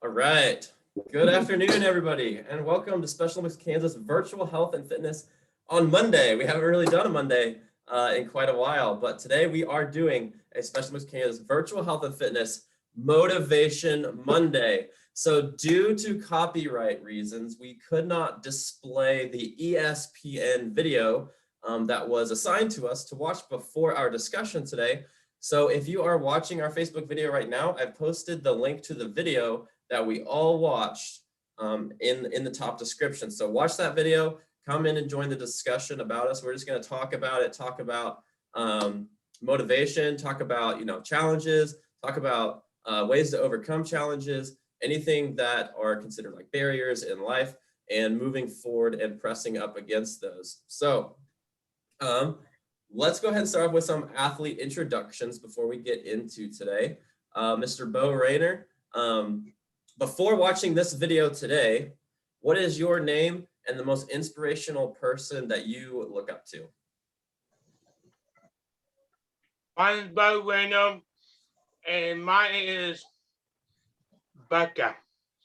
All right. Good afternoon, everybody, and welcome to Special Olympics Kansas Virtual Health and Fitness on Monday. We haven't really done a Monday in quite a while, but today we are doing a Special Olympics Kansas Virtual Health and Fitness Motivation Monday. So due to copyright reasons, we could not display the ESPN video that was assigned to us to watch before our discussion today. So if you are watching our Facebook video right now, I've posted the link to the video that we all watched in the top description. So watch that video, come in and join the discussion about us. We're just going to talk about it, talk about motivation, talk about challenges, talk about ways to overcome challenges, anything that are considered like barriers in life, and moving forward and pressing up against those. So let's go ahead and start off with some athlete introductions before we get into today. Mr. Bo Rayner, before watching this video today, what is your name and the most inspirational person that you look up to? My name is Bo Rayner, and mine is Becca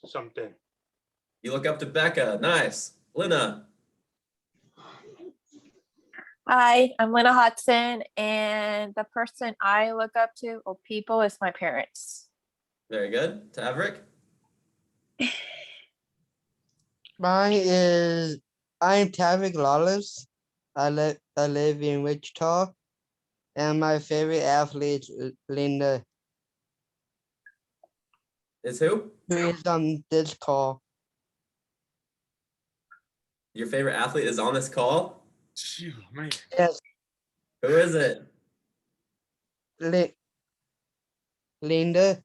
something. You look up to Becca. Nice. Lena. Hi, I'm Lena Hudson, and the person I look up to, or people, is my parents. Very good. Taverick. I'm Taverick Lawless. I live in Wichita, and my favorite athlete is Linda. Is who? Who is on this call? Your favorite athlete is on this call? Phew, man. Yes, Who is it? Linda.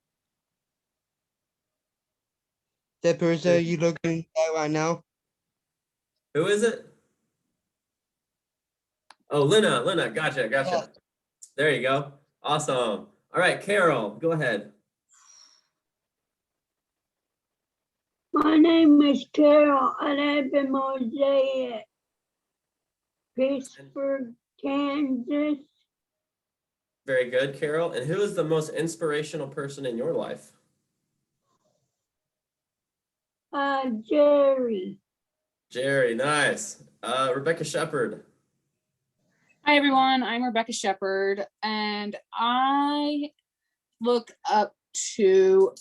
The person you looking at right now. Who is it? Oh, Lena. Gotcha. Yeah. There you go. Awesome. All right, Carol, go ahead. My name is Carol. I live in Mosaic, Pittsburgh, Kansas. Very good, Carol. And who is the most inspirational person in your life? Jerry. Jerry, nice. Rebecca Shepard. Hi everyone, I'm Rebecca Shepard, and I look up to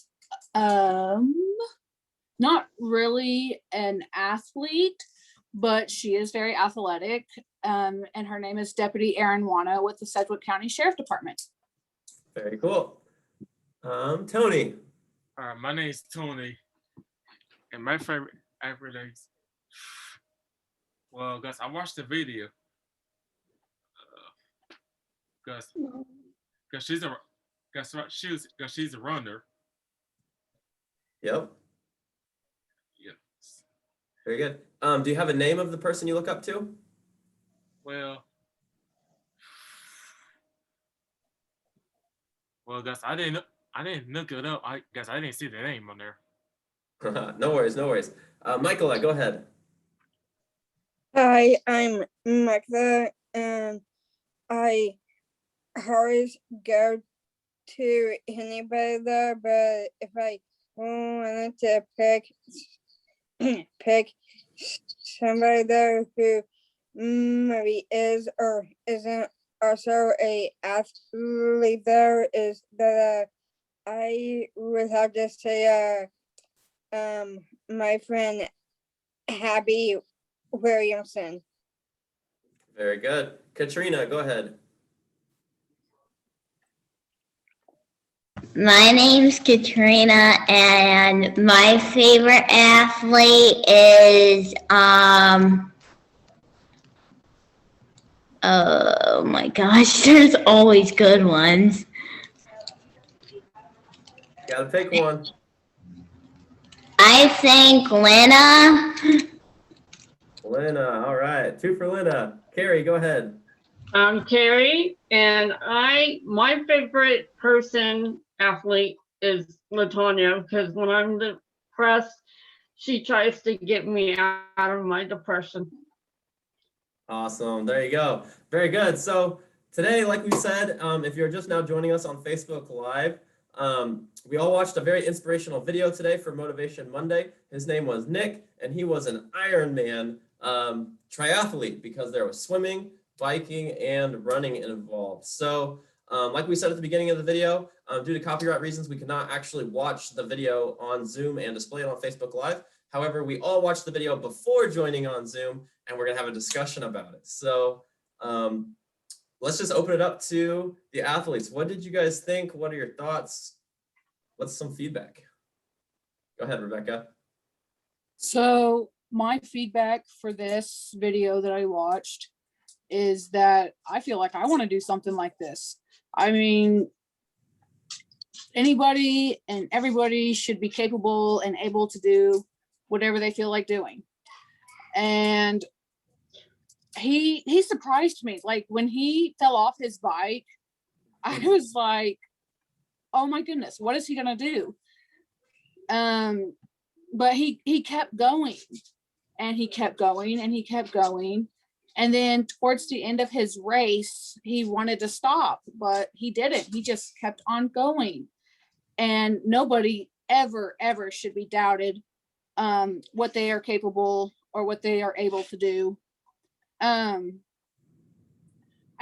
not really an athlete, but she is very athletic, and her name is Deputy Erin Wano with the Sedgwick County Sheriff Department. Very cool. Tony. My name is Tony, and my favorite athlete is, well, guys, I watched the video. Cause she's a runner. Yep. Yes. Very good. Do you have a name of the person you look up to? Well, guys, I didn't look it up. I guess I didn't see the name on there. No worries. Michaela, go ahead. Hi, I'm Magda, and I always go to anybody there, but if I wanted to pick somebody there who maybe is or isn't also a athlete there, is that I would have to say my friend Abby Williamson. Very good. Katrina, go ahead. My name's Katrina, and my favorite athlete is oh my gosh, there's always good ones. Gotta pick one. I think Lena. Lena, all right. 2 for Lena. Carrie, go ahead. I'm Carrie, and my favorite athlete is Latonya, because when I'm depressed, she tries to get me out of my depression. Awesome. There you go. Very good. So today, like we said, if you're just now joining us on Facebook Live, We all watched a very inspirational video today for Motivation Monday. His name was Nick, and he was an Ironman triathlete because there was swimming, biking, and running involved. So like we said at the beginning of the video, due to copyright reasons, we cannot actually watch the video on Zoom and display it on Facebook Live. However, we all watched the video before joining on Zoom, and we're gonna have a discussion about it. So let's just open it up to the athletes. What did you guys think? What are your thoughts? What's some feedback? Go ahead, Rebecca. So my feedback for this video that I watched is that I feel like I want to do something like this. I mean, anybody and everybody should be capable and able to do whatever they feel like doing. And he surprised me. Like when he fell off his bike, I was like, oh my goodness, what is he gonna do? But he kept going and he kept going and he kept going. And then towards the end of his race, he wanted to stop, but he didn't. He just kept on going. And nobody ever should be doubted what they are capable or what they are able to do. I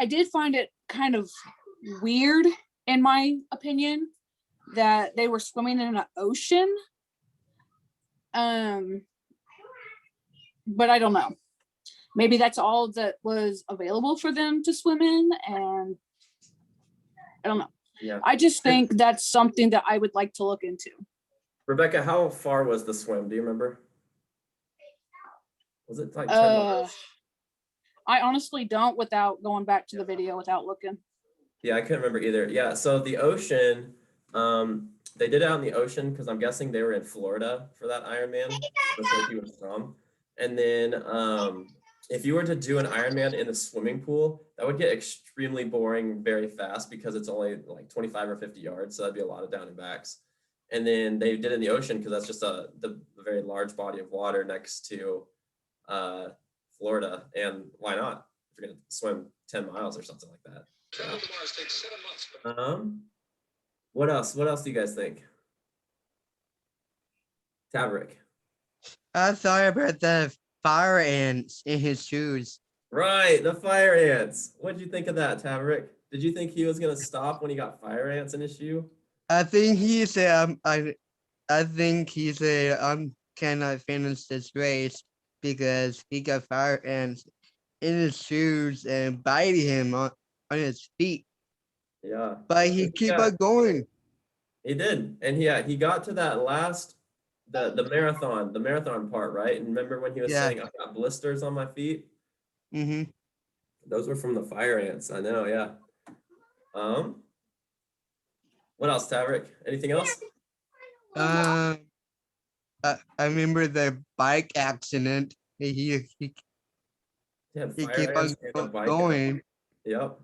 did find it kind of weird, in my opinion, that they were swimming in an ocean. But I don't know. Maybe that's all that was available for them to swim in, and I don't know. Yeah. I just think that's something that I would like to look into. Rebecca, how far was the swim? Do you remember? Was it like 10 miles? I honestly don't, without going back to the video, without looking. Yeah, I couldn't remember either. Yeah, so the ocean, they did it out in the ocean because I'm guessing they were in Florida for that Ironman. That's where he was from. And then if you were to do an Ironman in a swimming pool, that would get extremely boring very fast because it's only like 25 or 50 yards. So that'd be a lot of down and backs. And then they did it in the ocean because that's just the very large body of water next to Florida. And why not? If you're going to swim 10 miles or something like that. What else? What else do you guys think? Taverick. Sorry about the fire ants in his shoes. Right, the fire ants. What did you think of that, Taverick? Did you think he was gonna stop when he got fire ants in his shoe? I think he said I think he said cannot finish this race because he got fire ants in his shoes and biting him on his feet. Yeah. But he kept on going. He did. And he got to that last the marathon part, right? And remember when he was saying I got blisters on my feet? Mm-hmm. Those were from the fire ants. I know, yeah. What else, Taverick? Anything else? I remember the bike accident. He kept on going. Yep.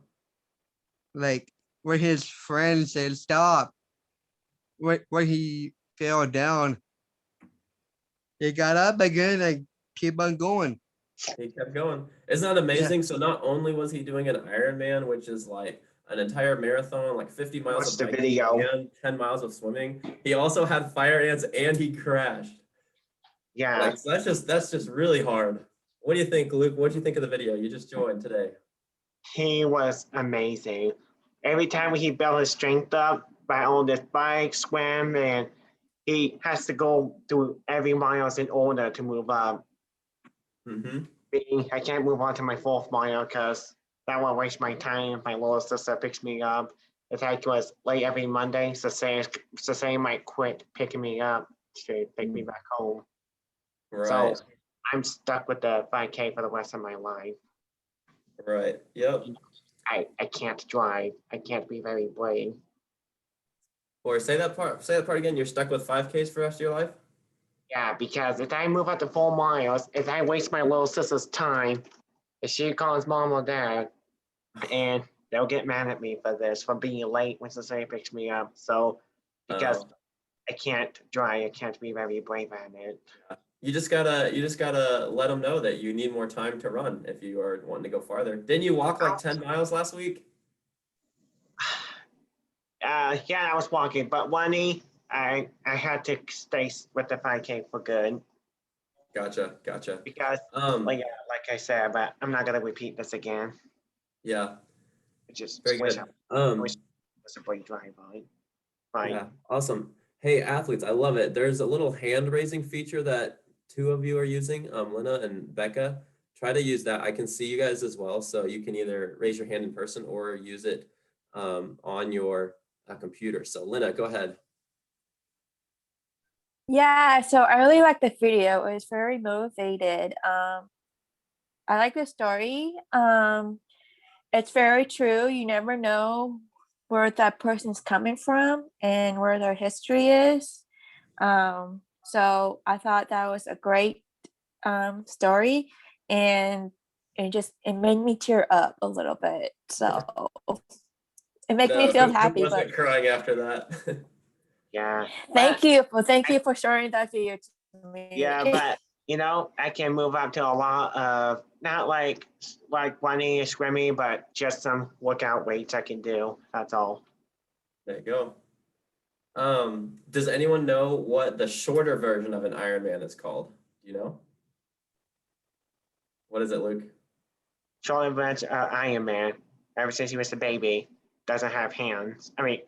Like where his friend said stop. Where he fell down. He got up again and keep on going. He kept going. Isn't that amazing? Yeah. So not only was he doing an Ironman, which is like an entire marathon, like 50 miles of biking and 10 miles of swimming, he also had fire ants and he crashed. Yeah. Like, so that's just really hard. What do you think, Luke? What do you think of the video? You just joined today. He was amazing. Every time he built his strength up by on this bike, swim, and he has to go through every miles in order to move up. Mm-hmm. I can't move on to my 4th mile because that will waste my time if my little sister picks me up. If I was late every Monday, Cecilia might quit picking me up to take me back home. Right. So I'm stuck with the 5K for the rest of my life. Right. Yep. I can't drive. I can't be very brave. Or say that part again. You're stuck with 5Ks for the rest of your life? Yeah, because if I move up to 4 miles, if I waste my little sister's time, if she calls mom or dad, and they'll get mad at me for this, for being late when Cecilia picks me up. So because I can't drive, I can't be very brave at it. You just gotta let them know that you need more time to run if you are wanting to go farther. Didn't you walk like 10 miles last week? Yeah, I was walking, but I had to stay with the 5K for good Gotcha. because, like I said, but I'm not gonna repeat this again. Yeah, I just very wish good. I wish it was a brake drive on. Right. Yeah, awesome. Hey, athletes, I love it. There's a little hand raising feature that two of you are using, Lena and Becca. Try to use that. I can see you guys as well, so you can either raise your hand in person or use it on your computer. So Lena, go ahead. Yeah, so I really like the video. It was very motivated. I like the story. It's very true. You never know where that person's coming from and where their history is. So I thought that was a great story, and it made me tear up a little bit. So it makes me feel who happy. wasn't But crying after that? Yeah. thank you for sharing that video to me. Yeah, but I can move up to a lot of not like running and swimming, but just some workout weights I can do. That's all. There you go. Does anyone know what the shorter version of an Ironman is called? Do you know? What is it, Luke? Short version Iron Man, ever since he was a baby, doesn't have hands. I mean,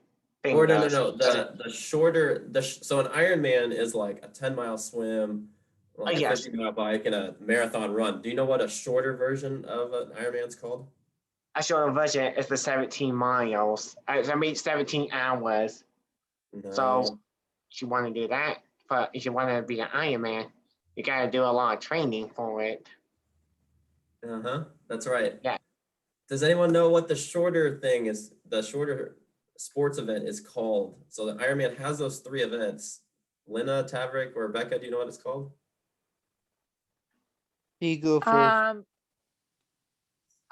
Or no. fingers. The shorter so an Ironman is like a 10-mile swim, like a yes. 50-mile bike, and a marathon run. Do you know what a shorter version of an Ironman's called? A shorter version is the 17 miles. I mean, 17 hours. No. So if you want to do that, but if you want to be an Iron Man, you got to do a lot of training for it. That's right. Yeah. Does anyone know what the shorter sports event is called? So the Ironman has those 3 events. Lena, Taverick, or Becca, do you know what it's called? You go first.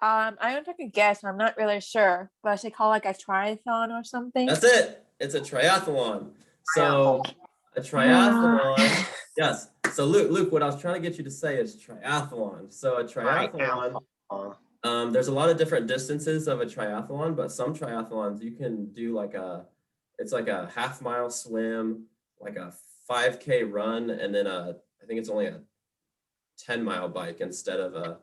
I don't take a guess. I'm not really sure, but is it called like a triathlon or something? That's it. It's a triathlon. So a triathlon. Yes. So Luke, what I was trying to get you to say is triathlon. So a triathlon. There's a lot of different distances of a triathlon, but some triathlons you can do it's like a half-mile swim, like a 5K run, and then I think it's only a 10-mile bike instead of a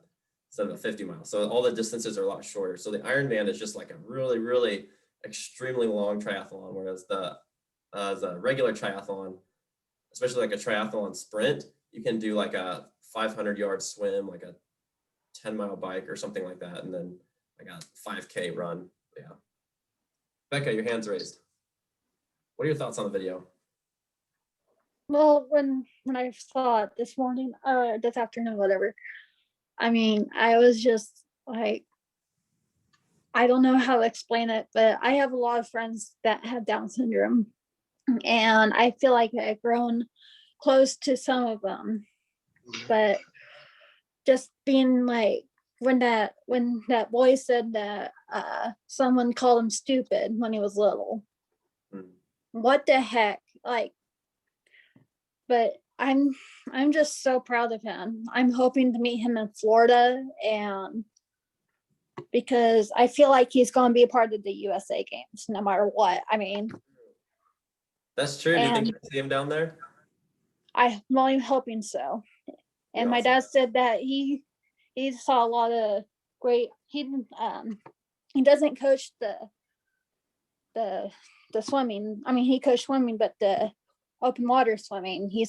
50-mile. So all the distances are a lot shorter. So the Ironman is just like a really, really extremely long triathlon, whereas the regular triathlon, especially like a triathlon sprint, you can do like a 500-yard swim, like a 10-mile bike or something like that, and then like a 5K run. Yeah. Becca, your hand's raised. What are your thoughts on the video? Well, when I saw it this morning, this afternoon, whatever, I mean, I was just like, I don't know how to explain it, but I have a lot of friends that have Down syndrome, and I feel like I've grown close to some of them. But just being like, when that boy said that someone called him stupid when he was little, what the heck, like. But I'm just so proud of him. I'm hoping to meet him in Florida, and because I feel like he's going to be a part of the USA games no matter what. I mean, that's true. Do you think you can see him down there? I'm only hoping so. And my dad said that he saw a lot of great. He doesn't coach the swimming. I mean, he coached swimming, but the open water swimming. He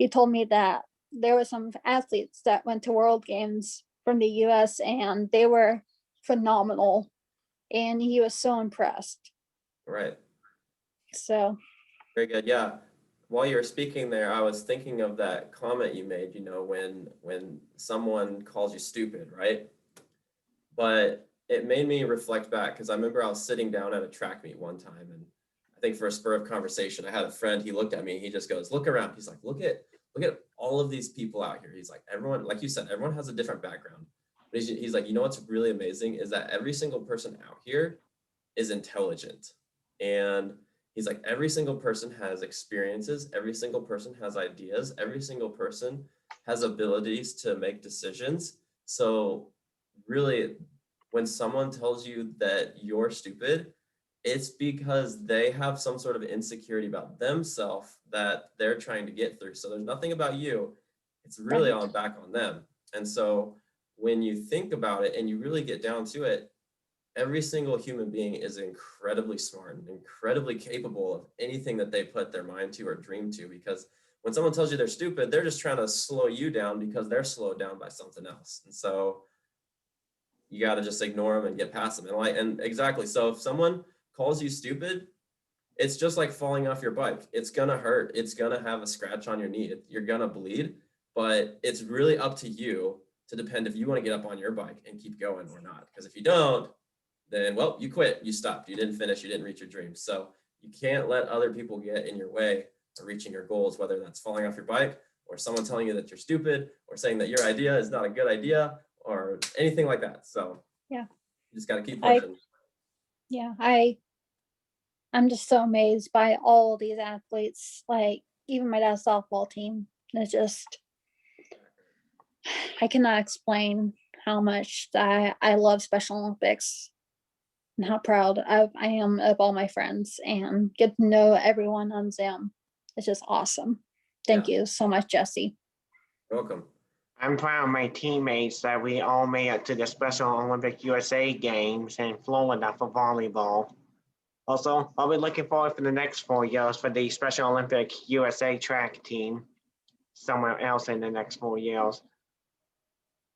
told me that there were some athletes that went to World Games from the US and they were phenomenal, and he was so impressed. Right. So very good. Yeah. While you were speaking there, I was thinking of that comment you made, when someone calls you stupid, right? But it made me reflect back, because I remember I was sitting down at a track meet one time, and I think for a spur of conversation, I had a friend, he looked at me, he just goes, look around. He's like, look at all of these people out here. He's like, everyone, like you said, everyone has a different background. But he's like, what's really amazing is that every single person out here is intelligent. And he's like, every single person has experiences, every single person has ideas, every single person has abilities to make decisions. So really, when someone tells you that you're stupid, it's because they have some sort of insecurity about themselves that they're trying to get through. So there's nothing about you. It's really on back on them. And so when you think about it and you really get down to it, every single human being is incredibly smart and incredibly capable of anything that they put their mind to or dream to, because when someone tells you they're stupid, they're just trying to slow you down because they're slowed down by something else. And so you got to just ignore them and get past them. And exactly. So if someone calls you stupid, it's just like falling off your bike. It's going to hurt. It's going to have a scratch on your knee. You're going to bleed, but it's really up to you to depend if you want to get up on your bike and keep going or not. Because if you don't, then, well, you quit, you stopped, you didn't finish, you didn't reach your dreams. So you can't let other people get in your way of reaching your goals, whether that's falling off your bike or someone telling you that you're stupid or saying that your idea is not a good idea or anything like that. So Yeah. you just got to keep pushing. I'm just so amazed by all these athletes, like even my dad's softball team. It's just, I cannot explain how much I love Special Olympics and how proud I am of all my friends and get to know everyone on Zoom. It's just awesome. Thank you so much, Jesse. You're welcome. I'm proud of my teammates that we all made it to the Special Olympic USA Games in Florida for volleyball. Also, I'll be looking forward for the next 4 years for the Special Olympic USA track team somewhere else in the next 4 years.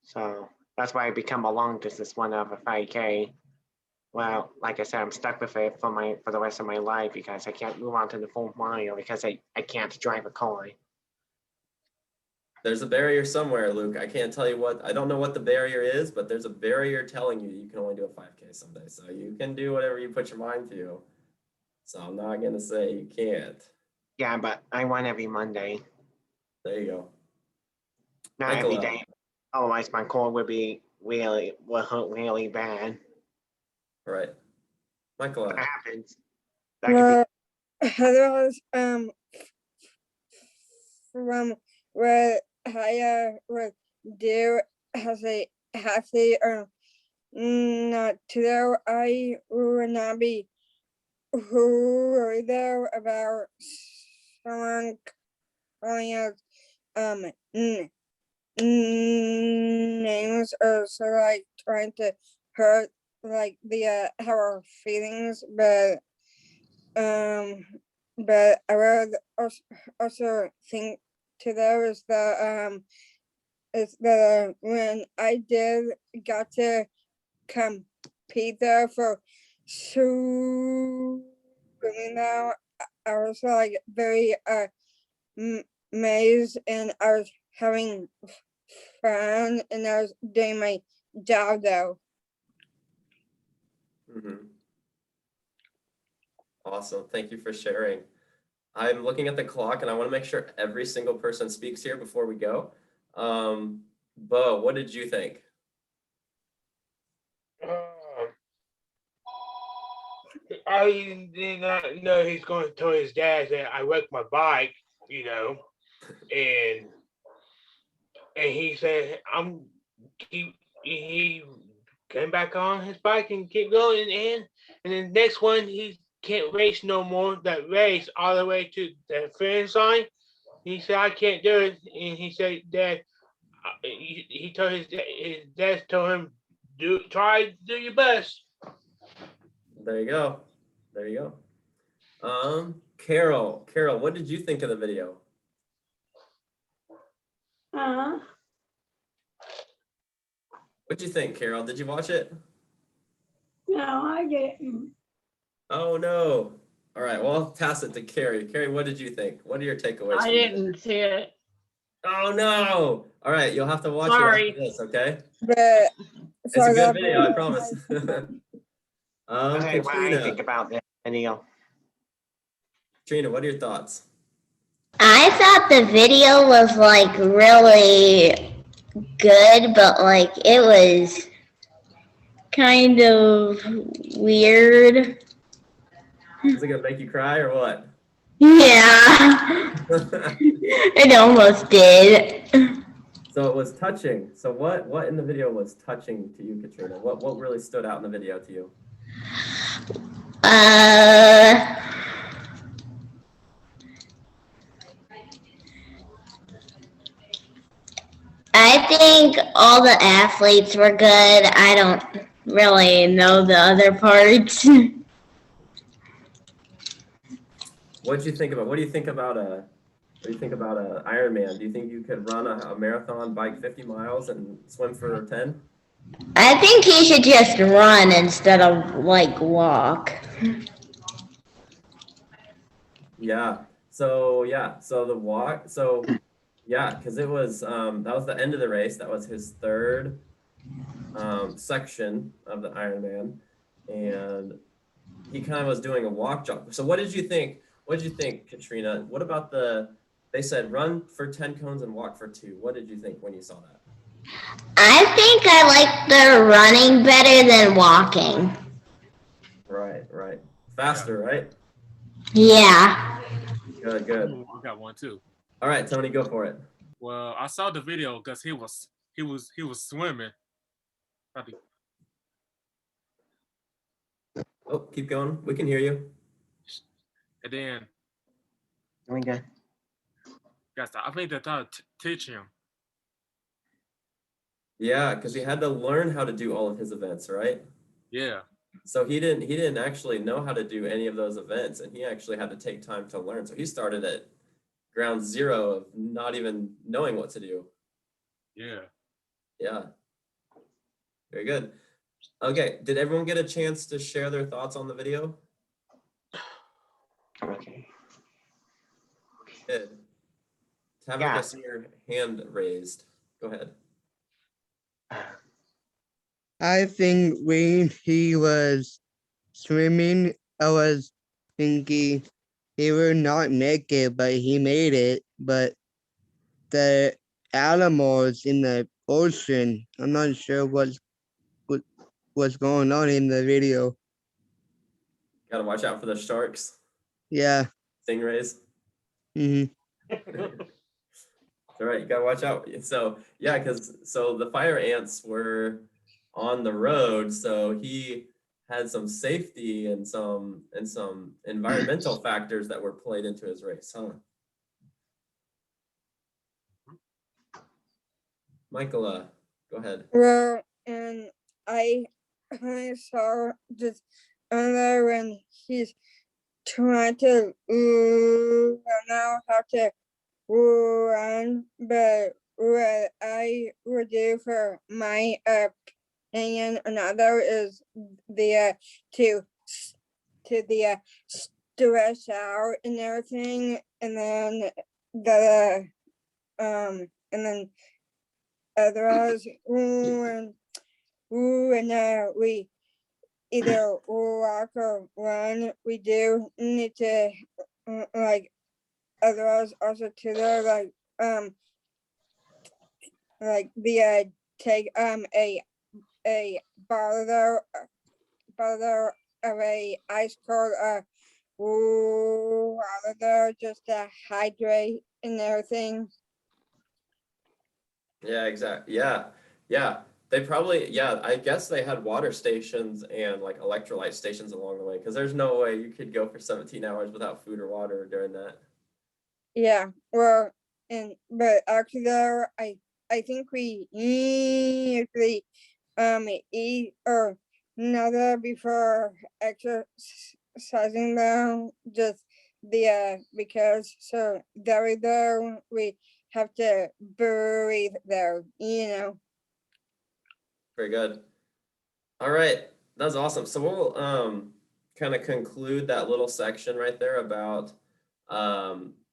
So that's why I become a long distance runner of a 5K. Well, like I said, I'm stuck with it for the rest of my life because I can't move on to the full mile because I can't drive a car. There's a barrier somewhere, Luke. I can't tell you what, I don't know what the barrier is, but there's a barrier telling you you can only do a 5K someday. So you can do whatever you put your mind to. So I'm not going to say you can't. Yeah, but I run every Monday. There you go. Not every day. Otherwise, my core would hurt really bad. Right. Michael. What happens? Heather has from what I would do as a athlete or not to know, I would not be worried though about someone calling us names or so like trying to hurt like the our feelings, but I would also think to those that is that when I did got to compete there for swimming now, I was like very amazed and I was having fun and I was doing my job though. Awesome. Thank you for sharing. I'm looking at the clock and I want to make sure every single person speaks here before we go. Bo, what did you think? I did not know he's going to tell his dad that I wrecked my bike, and he said he came back on his bike and kept going, and then the next one he can't race no more. That race all the way to the finish line. He said I can't do it, and he said, Dad, he told his dad told him try to do your best. There you go. There you go. Carol, what did you think of the video? What'd you think, Carol? Did you watch it? No, I didn't. Oh no. All right, well, I'll pass it to Carrie. Carrie, what did you think? What are your takeaways? I didn't see it. Oh no. All right, you'll have to watch Sorry. it after this, okay? But It's a good video, I promise. Okay, what do you Katrina. think about this video? Katrina, what are your thoughts? I thought the video was like really good, but like it was kind of weird. Is it gonna make you cry or what? Yeah, it almost did. So it was touching. So what in the video was touching to you, Katrina? What really stood out in the video to you? Uh, I think all the athletes were good. I don't really know the other parts. What do you think about Ironman? Do you think you could run a marathon, bike 50 miles, and swim for 10? I think he should just run instead of like walk. Yeah. So the walk. So yeah, because it was that was the end of the race. That was his third section of the Ironman, and he kind of was doing a walk jog. So what did you think? What did you think, Katrina? What about they said run for 10 cones and walk for 2. What did you think when you saw that? I think I like the running better than walking. Right. Faster, right? Yeah. Good. Ooh, I got one too. All right, Tony, go for it. Well, I saw the video because he was swimming. Oh, keep going. We can hear you. And then, Doing good. guys, I think they thought teach him. Yeah, because he had to learn how to do all of his events, right? Yeah. So he didn't actually know how to do any of those events, and he actually had to take time to learn. So he started at ground zero of not even knowing what to do. Yeah. Yeah. Very good. Okay, did everyone get a chance to share their thoughts on the video? Okay. Good. Tabitha, I see your hand raised. Go ahead. I think when he was swimming, I was thinking he would not make it, but he made it. But the animals in the ocean, I'm not sure what's going on in the video. Gotta watch out for the sharks, Yeah. stingrays. Mm-hmm. All right, you gotta watch out. So yeah, so the fire ants were on the road, so he had some safety and some environmental factors that were played into his race, huh? Michael, go ahead. Well, and I saw just earlier when he's trying to know how to run, but what I would do for my opinion, another is the to the stress out and everything, and then otherwise when we either walk or run, we do need to like otherwise also to the take a bottle of a ice cold water just to hydrate and everything. Yeah, exactly. Yeah. They probably, I guess they had water stations and like electrolyte stations along the way, because there's no way you could go for 17 hours without food or water during that. Yeah, well, but actually though, I think we usually eat or another before exercising though, just because so there though we have to breathe though, Very good. All right, that's awesome. So we'll kind of conclude that little section right there about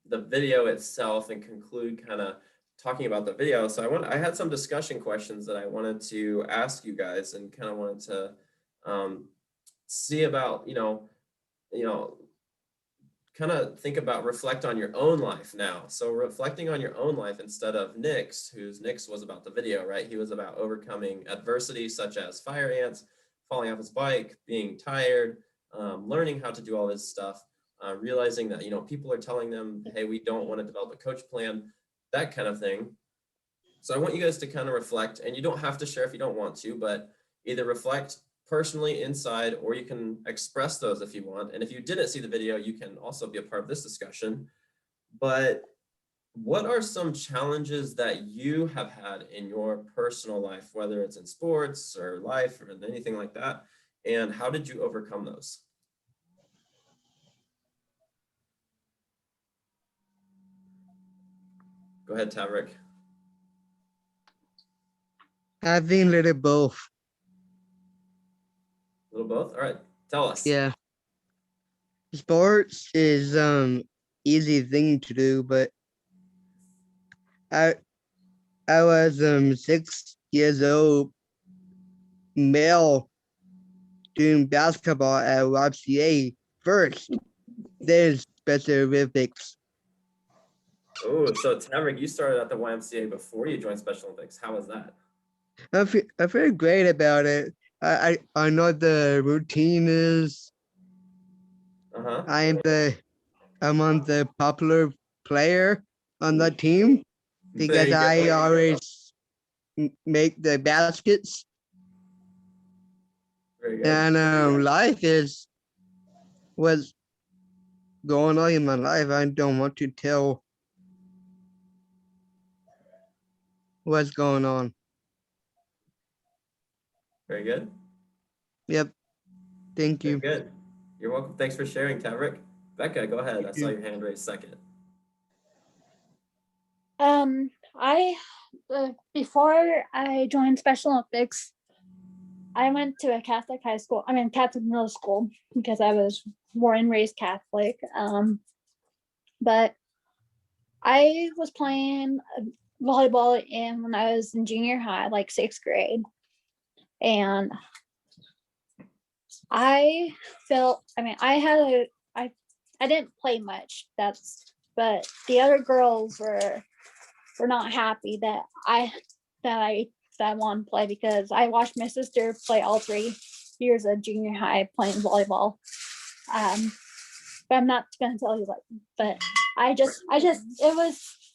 the video itself and conclude kind of talking about the video. So I had some discussion questions that I wanted to ask you guys and kind of wanted to see about, kind of think about, reflect on your own life now. So reflecting on your own life instead of Nick's, Nick's was about the video, right? He was about overcoming adversity such as fire ants, falling off his bike, being tired, learning how to do all this stuff, realizing that, people are telling them, hey, we don't want to develop a coach plan, that kind of thing. So I want you guys to kind of reflect, and you don't have to share if you don't want to, but either reflect personally inside, or you can express those if you want. And if you didn't see the video, you can also be a part of this discussion. But what are some challenges that you have had in your personal life, whether it's in sports or life or anything like that? And how did you overcome those? Go ahead, Taverick. I think a little both. A little both? All right, tell us. Yeah. Sports is easy thing to do, but I was 6 years old, male, doing basketball at YMCA first, then Special Olympics. Oh, so Taverick, you started at the YMCA before you joined Special Olympics. How was that? I feel great about it. I know the routine is. Uh-huh. I'm on the popular player on the team because I always make the baskets. Very good. And life is what's going on in my life. I don't want to tell what's going on. Very good. Yep. Thank you. Very good. You're welcome. Thanks for sharing, Taverick. Becca, go ahead. I saw your hand raised second. Before I joined Special Olympics, I went to a Catholic high school. I mean, Catholic middle school because I was born and raised Catholic. But I was playing volleyball when I was in junior high, like 6th grade, and I felt. I mean, I didn't play much. But the other girls were not happy that I wanted to play because I watched my sister play all 3 years of junior high playing volleyball. But I'm not gonna tell you what. But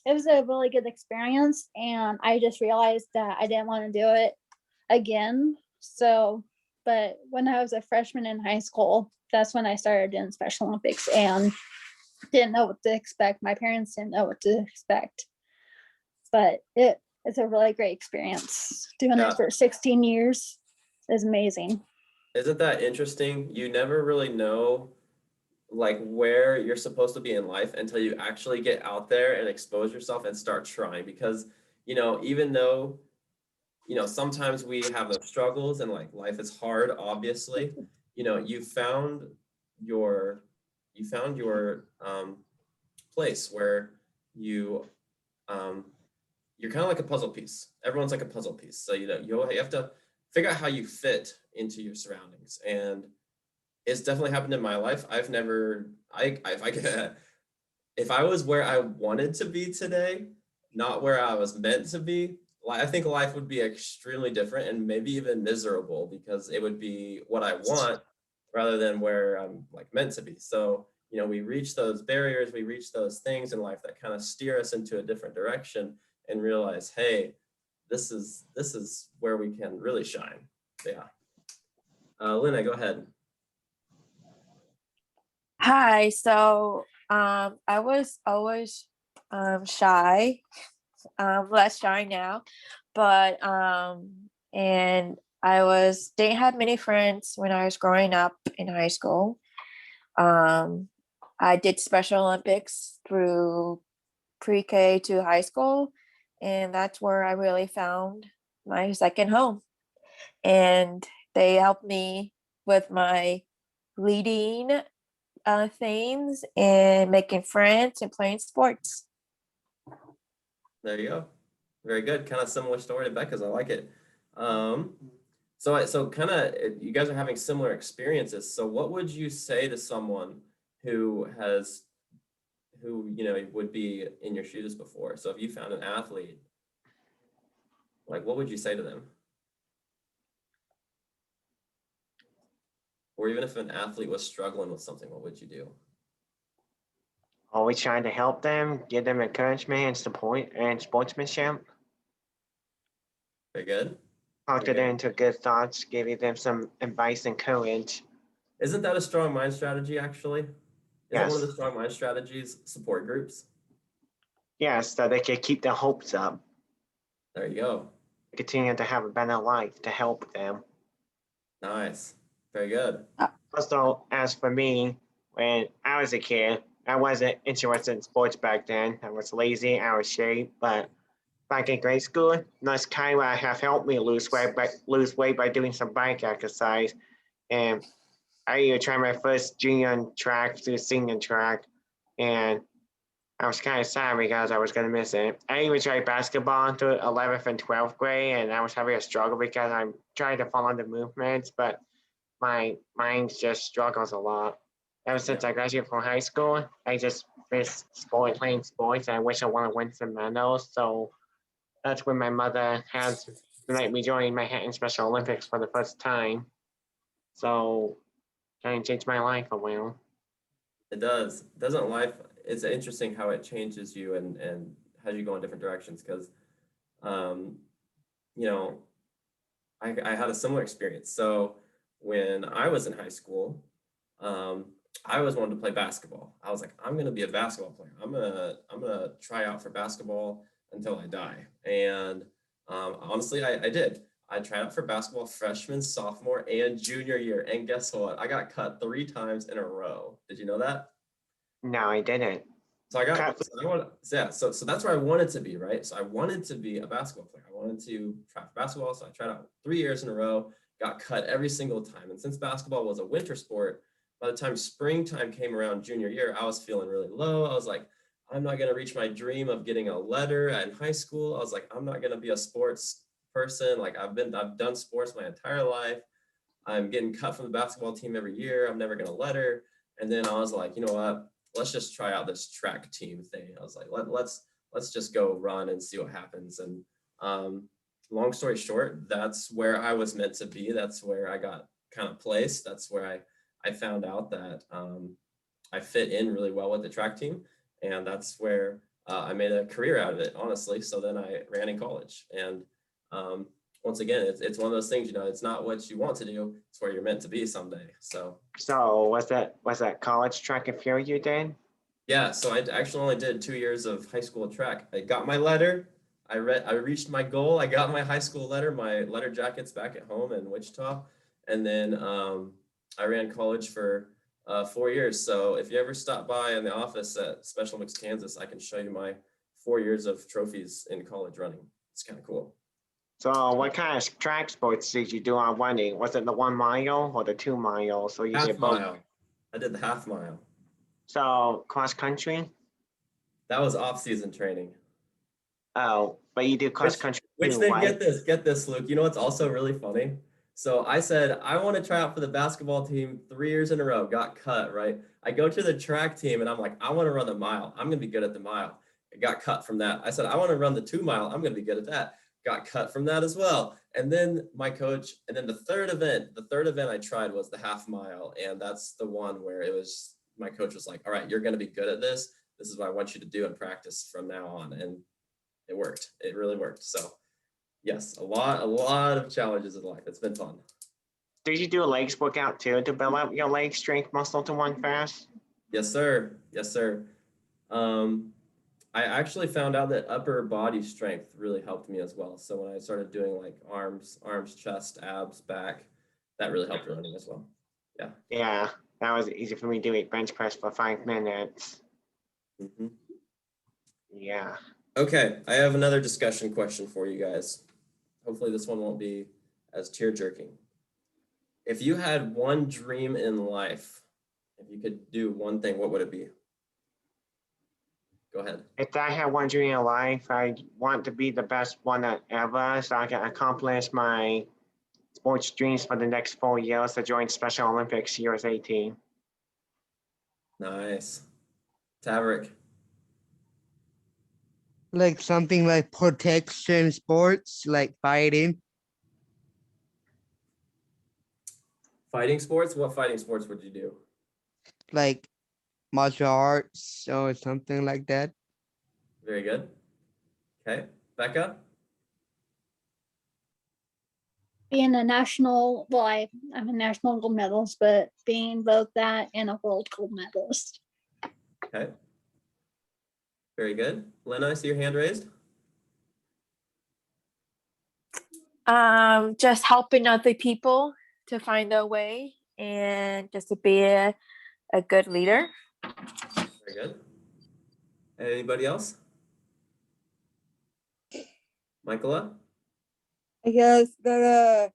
it was a really good experience, and I just realized that I didn't want to do it again. So, but when I was a freshman in high school, that's when I started in Special Olympics and didn't know what to expect. My parents didn't know what to expect, but it's a really great experience. Doing it for 16 years is amazing. Isn't that interesting? You never really know like where you're supposed to be in life until you actually get out there and expose yourself and start trying. Because, you know, even though, you know, sometimes we have those struggles and like life is hard, obviously, you know, you found your place where you're kind of like a puzzle piece. Everyone's like a puzzle piece. So, you know, you have to figure out how you fit into your surroundings. And it's definitely happened in my life. If I was where I wanted to be today, not where I was meant to be, I think life would be extremely different and maybe even miserable because it would be what I want rather than where I'm like meant to be. So, you know, we reach those barriers, we reach those things in life that kind of steer us into a different direction and realize, hey, this is where we can really shine. Yeah. Lena, go ahead. Hi. So I was always shy, less shy now, but and didn't have many friends when I was growing up in high school. I did Special Olympics through pre-K to high school, and that's where I really found my second home. And they helped me with my leading things and making friends and playing sports. There you go. Very good. Kind of similar story to Becca's. I like it. So kind of you guys are having similar experiences. So what would you say to someone who you know would be in your shoes before? So if you found an athlete, like what would you say to them? Or even if an athlete was struggling with something, what would you do? Always trying to help them, give them encouragement and support and sportsmanship. Very good. talked Okay. them into good thoughts, giving them some advice and courage. Isn't that a strong mind strategy, actually? Isn't one of the Yes. strong mind strategies support groups? Yes, so they can keep their hopes up, There you go. continue to have a better life to help them. Nice. Very good. Also, as for me, when I was a kid, I wasn't interested in sports back then. I was lazy, out of shape, but back in grade school, Nurse Kyra have helped me lose weight by doing some bike exercise. And I even tried my first junior track to senior track, and I was kind of sad because I was going to miss it. I even tried basketball to 11th and 12th grade, and I was having a struggle because I'm trying to follow the movements, but my mind just struggles a lot. Ever since I graduated from high school, I just miss playing sports. And I wish I want to win some medals. So that's when my mother has let me join Manhattan Special Olympics for the first time. So kind of changed my life a while. It does. Doesn't life, it's interesting how it changes you and has you go in different directions because, you know, I had a similar experience. So when I was in high school, I always wanted to play basketball. I was like, I'm gonna be a basketball player. I'm gonna try out for basketball until I die. And honestly, I did. I tried out for basketball freshman, sophomore, and junior year. And guess what? I got cut 3 times in a row. Did you know that? No, I didn't. So I got, so that's where I wanted to be, right? So I wanted to be a basketball player. I wanted to try for basketball. So I tried out 3 years in a row, got cut every single time. And since basketball was a winter sport, by the time springtime came around junior year, I was feeling really low. I was like, I'm not going to reach my dream of getting a letter in high school. I was like, I'm not going to be a sports person. Like I've done sports my entire life. I'm getting cut from the basketball team every year. I'm never going to letter. And then I was like, you know what? Let's just try out this track team thing. I was like, let's just go run and see what happens. And long story short, that's where I was meant to be. That's where I got kind of placed. That's where I found out that I fit in really well with the track team. And that's where I made a career out of it, honestly. So then I ran in college. And once again, it's one of those things, you know, it's not what you want to do, it's where you're meant to be someday. So was that college track and field you did? yeah, so I actually only did 2 years of high school track. I got my letter. I reached my goal. I got my high school letter, my letter jackets back at home in Wichita. And then I ran college for 4 years. So if you ever stop by in the office at Special Olympics Kansas, I can show you my 4 years of trophies in college running. It's kind of cool. So what kind of track sports did you do on running? Was it the 1 mile or the 2 miles? So you Half did both? mile. I did the half mile. So cross country? That was off-season training. Oh, but you did cross country Which too, then right? get this, Luke. You know what's also really funny? So I said, I want to try out for the basketball team 3 years in a row, got cut, right? I go to the track team and I'm like, I want to run the mile. I'm going to be good at the mile. I got cut from that. I said, I want to run the 2 mile. I'm going to be good at that. Got cut from that as well. And then my coach, and then the third event I tried was the half mile. And that's the one where it was, my coach was like, all right, you're going to be good at this. This is what I want you to do and practice from now on. And it worked. It really worked. So yes, a lot of challenges in life. It's been fun. Did you do a legs workout too to build up your leg strength muscle to run fast? Yes, sir. Yes, sir. I actually found out that upper body strength really helped me as well. So when I started doing like arms, chest, abs, back, that really helped running as well. Yeah. Yeah, that was easy for me doing bench press for 5 minutes. Mm-hmm. Yeah. Okay, I have another discussion question for you guys. Hopefully this one won't be as tear-jerking. If you had one dream in life, if you could do one thing, what would it be? Go ahead. If I had one dream in life, I want to be the best one ever so I can accomplish my sports dreams for the next 4 years to join Special Olympics USA team. Nice. Taverick. Like something like protection sports, like fighting. Fighting sports? What fighting sports would you do? Like martial arts or something like that. Very good. Okay, Becca? being a national, well, I'm a national gold medalist, but being both that and a world gold medalist. Okay. Very good. Lena, I see your hand raised. Just helping other people to find their way and just to be a good leader. Very good. Anybody else? Michaela? I guess that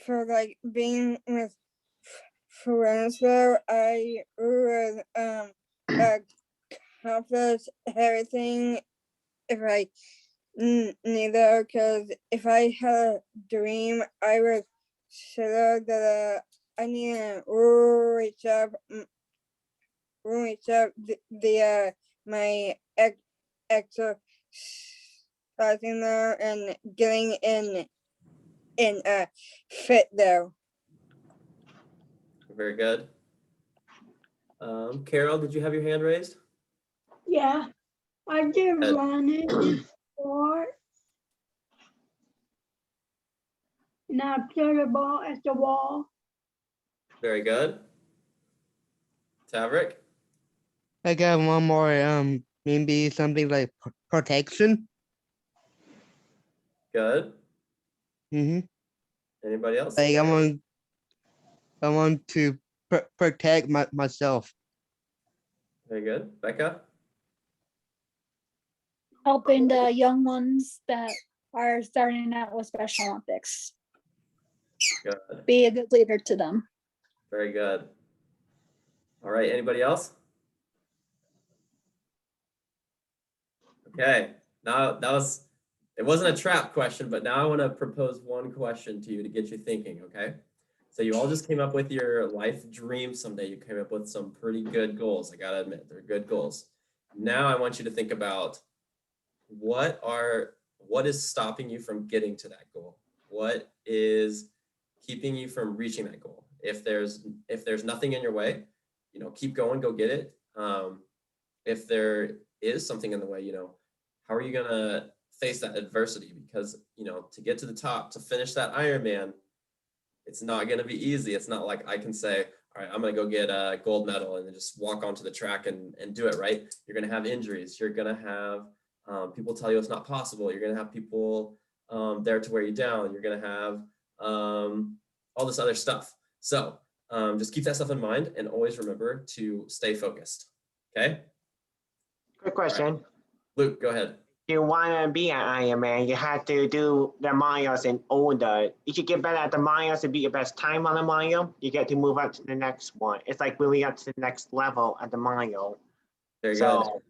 for like being with friends though, I would accomplish everything if I neither, because if I had a dream, I would say that I need to reach up the my exercising there and getting in fit though. Very good. Carol, did you have your hand raised? Yeah, I did Ed. running before. And I threw the ball at the wall. Very good. Taverick? I got one more, maybe something like protection. Good. Mm-hmm. Anybody else? Like I want to protect myself. Very good. Becca? Helping the young ones that are starting out with Special Olympics. Good. Be a good leader to them. Very good. All right, anybody else? Okay, now it wasn't a trap question, but now I want to propose one question to you to get you thinking, okay? So you all just came up with your life dream someday. You came up with some pretty good goals. I gotta admit, they're good goals. Now I want you to think about what is stopping you from getting to that goal? What is keeping you from reaching that goal? If there's nothing in your way, keep going, go get it. If there is something in the way, how are you gonna face that adversity? Because, to get to the top, to finish that Ironman, it's not gonna be easy. It's not like I can say, all right, I'm gonna go get a gold medal and then just walk onto the track and do it, right? You're gonna have injuries. You're gonna have people tell you it's not possible. You're gonna have people there to wear you down. You're gonna have all this other stuff. So just keep that stuff in mind and always remember to stay focused. Okay? Quick question. Right. Luke, go ahead. You want to be an Ironman, you have to do the miles in order. If you get better at the miles to be your best time on the mile, you get to move up to the next one. It's like moving up to the next level at the mile. Very so good.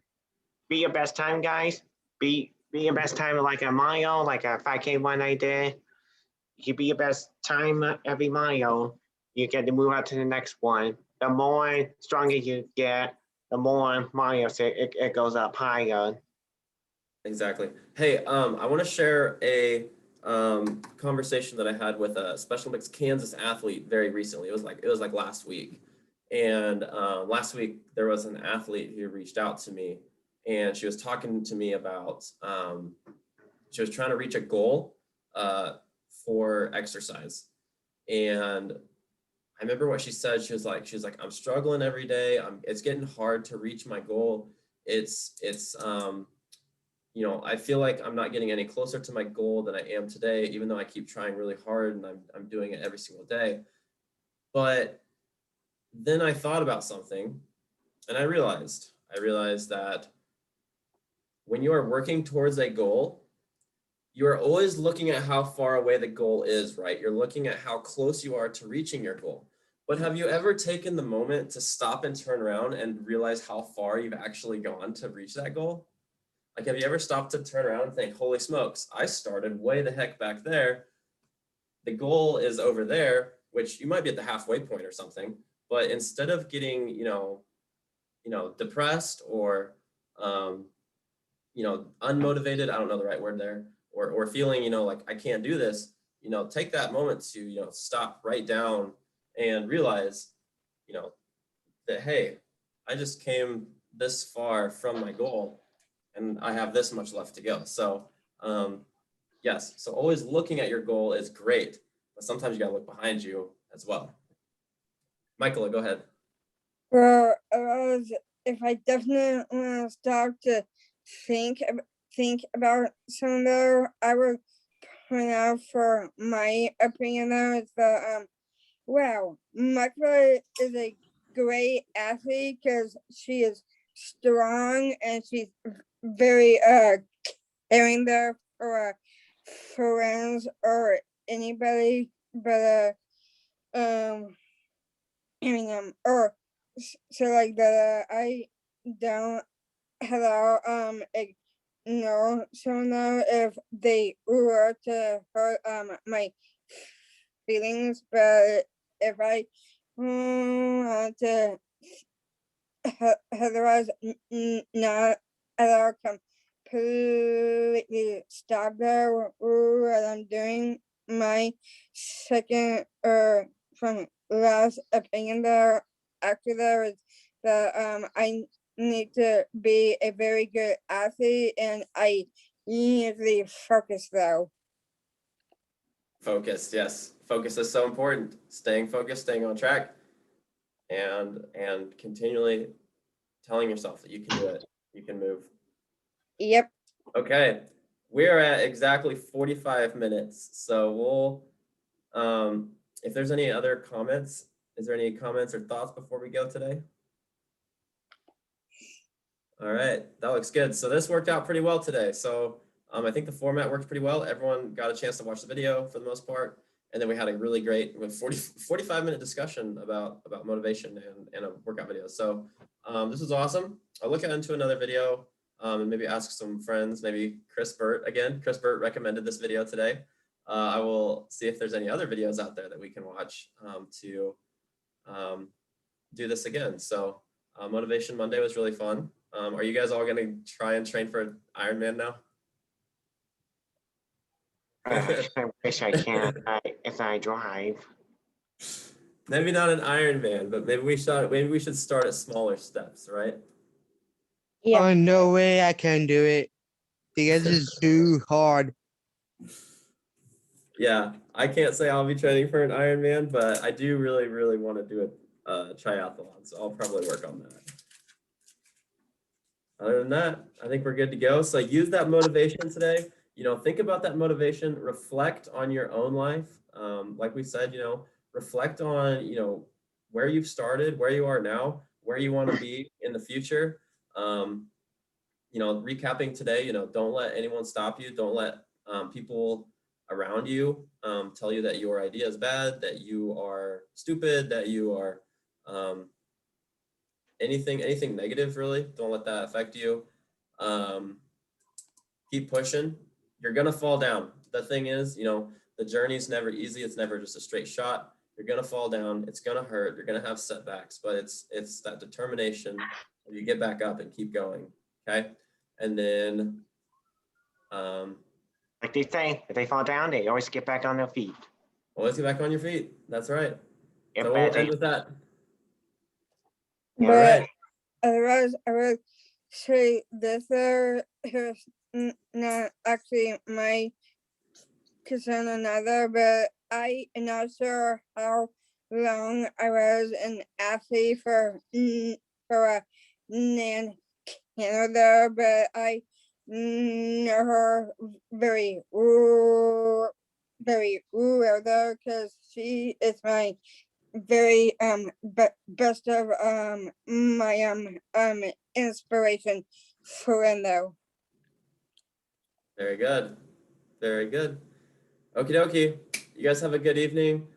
Be your best time, guys. Be your best time like a mile, like a 5K one I did. You can be your best time every mile. You get to move up to the next one. The more stronger you get, the more miles it goes up higher. Exactly. Hey, I want to share a conversation that I had with a Special Olympics Kansas athlete very recently. It was like last week. And last week there was an athlete who reached out to me, and she was talking to me about she was trying to reach a goal for exercise. And I remember what she said. She was like, I'm struggling every day. It's getting hard to reach my goal. It's I feel like I'm not getting any closer to my goal than I am today, even though I keep trying really hard and I'm doing it every single day. But then I thought about something, and I realized that when you are working towards a goal, you are always looking at how far away the goal is, right? You're looking at how close you are to reaching your goal. But have you ever taken the moment to stop and turn around and realize how far you've actually gone to reach that goal? Like, have you ever stopped to turn around and think, holy smokes, I started way the heck back there. The goal is over there, which you might be at the halfway point or something. But instead of getting, depressed or, unmotivated, I don't know the right word there, or feeling, like I can't do this, take that moment to, stop right down and realize, that, hey, I just came this far from my goal and I have this much left to go. So Yes. So always looking at your goal is great, but sometimes you gotta look behind you as well. Michael, go ahead. Well, if I definitely want to stop to think about something though, I would point out for my opinion though is the wow, Michael is a great athlete because she is strong and she's very caring there for friends or anybody, but or so like that I don't hello ignore someone though if they were to hurt my feelings, but if I want to otherwise not allow completely stop there what I'm doing. My second or from last opinion there after there is that I need to be a very good athlete and I usually focus though. Focus, yes. Focus is so important. Staying focused, staying on track, and continually telling yourself that you can do it. You can move. Yep. Okay. We're at exactly 45 minutes. So we'll if there's any other comments, is there any comments or thoughts before we go today? All right, that looks good. So this worked out pretty well today. So I think the format worked pretty well. Everyone got a chance to watch the video for the most part. And then we had a really great 45-minute discussion about motivation and a workout video. So this was awesome. I'll look into another video and maybe ask some friends, maybe Chris Burt again. Chris Burt recommended this video today. I will see if there's any other videos out there that we can watch to do this again. So Motivation Monday was really fun. Are you guys all going to try and train for Ironman now? I wish I can if I drive. Maybe not an Ironman, but maybe we should start at smaller steps, right? Yeah. Oh, no way I can do it because it's too hard. Yeah, I can't say I'll be training for an Ironman, but I do really, really want to do a triathlon, so I'll probably work on that. Other than that, I think we're good to go. So use that motivation today. Think about that motivation, reflect on your own life. Like we said, reflect on, where you've started, where you are now, where you want to be in the future. Recapping today, don't let anyone stop you. Don't let people around you tell you that your idea is bad, that you are stupid, that you are anything negative, really. Don't let that affect you. Keep pushing. You're gonna fall down. The thing is, the journey's never easy. It's never just a straight shot. You're gonna fall down. It's gonna hurt. You're gonna have setbacks, but it's that determination. You get back up and keep going. Okay, and then like they say, if they fall down, they always get back on their feet. Always get back on your feet. That's right. If So we'll end with that. But All right. otherwise, I would say this is not actually my concern another, but I am not sure how long I was an athlete for Nan Canada, but I know her very well though, because she is my very best of my inspiration friend though. Very good. Very good. Okie dokie. You guys have a good evening.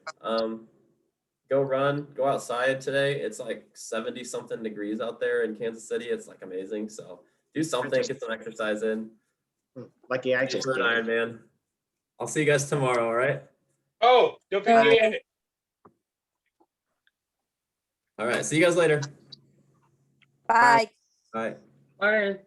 Go run, go outside today. It's like 70 something degrees out there in Kansas City. It's like amazing. So do something, get some exercise in. Like I just for an did. Ironman. I'll see you guys tomorrow, all right? Oh, don't forget. All right, see you guys later. Bye. Bye. Bye.